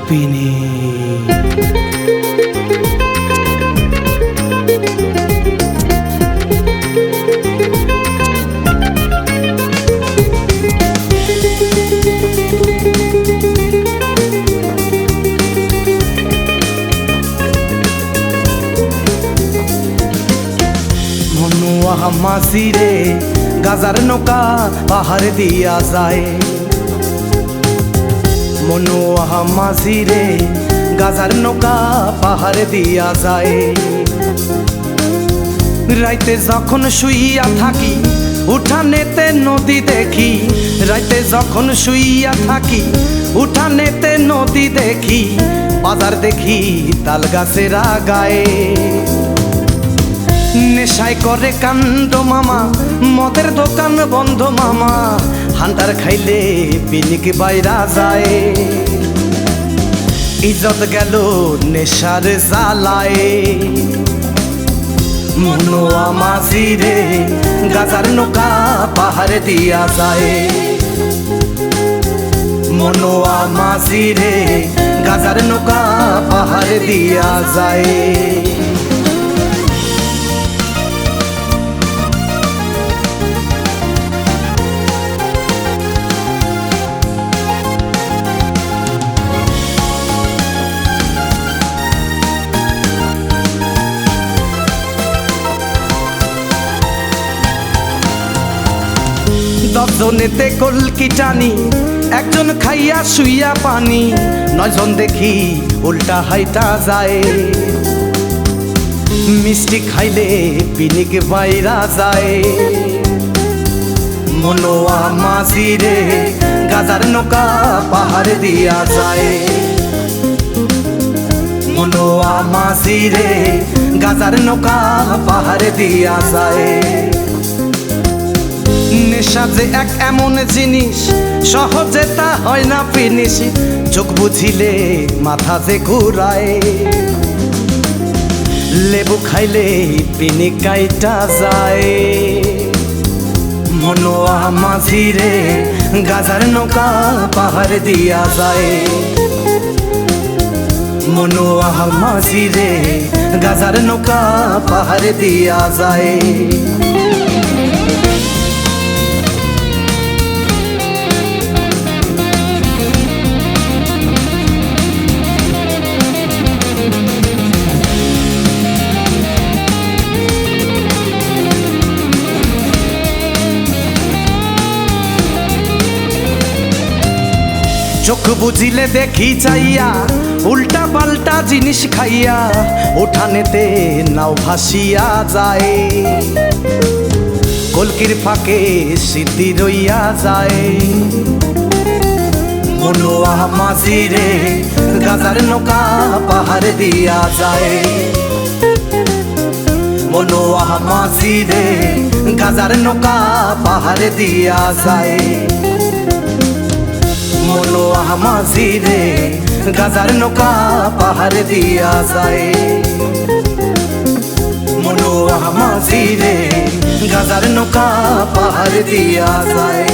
পিনি। মনুয়া মাঝিরে গাজার নৌকা পাহাড় দিয়া যায়। মনুয়া মাঝিরে গাজার নৌকা পাহাড় দিয়া যায়। রাইতে যখন শুইয়া থাকি উঠানেতে নদী দেখি, রাইতে যখন শুইয়া থাকি উঠানেতে নদী দেখি, বাজার দেখি তাল গাছের আগায়ে। নেশায় করে কাণ্ড মামা, মদের দোকান বন্ধ মামা, হান্টার খাইলে পিনিক বাইরা যায়। ইজ্জত গেল নেশার জ্বালায়। মনুয়া মাঝিরে গাজার নৌকা পাহাড় দিয়া যায়। মনুয়া মাঝিরে গাজার নৌকা পাহাড় দিয়া যায়। দশজনেতে কলকি টানি, একজন খাইয়া শুইয়া পানি, নয়জন দেখি উল্টা হাইটা যায়। মিষ্টি খাইলে পিনিক বাইরা যায়। মনুয়া মাঝিরে গাজার নৌকা পাহাড় দিয়া যায়। মনুয়া মাঝিরে গাজার নৌকা পাহাড় দিয়া যায়। নেশা যে এক এমন জিনিস সহজে তা হয় না ফিনিশ, চোখ বুঝিলে মাথা যে ঘুরায়। লেবু খাইলে পিনি কাইটা যায়। মনুয়া মাঝিরে গাজার নৌকা পাহাড় দিয়া যায়। মনুয়া মাঝিরে গাজার নৌকা পাহাড় দিয়া যায়। চোখ বুঝিলে দেখি চাইয়া উল্টা পাল্টা জিনিস খাইয়া, উঠানেতে নাও ভাসিয়া যায়। কলকির ফাঁকে সিদ্ধি রইয়া যায়। মনুয়া মাঝিরে গাজার নৌকা পাহাড় দিয়া যায়। মনুয়া মাঝিরে গাজার নৌকা পাহাড় দিয়া যায়। মনুয়া মাঝিরে গাজার নৌকা পাহাড় দিয়া যায়। মনুয়া মাঝিরে গাজার নৌকা পাহাড় দিয়া যায়।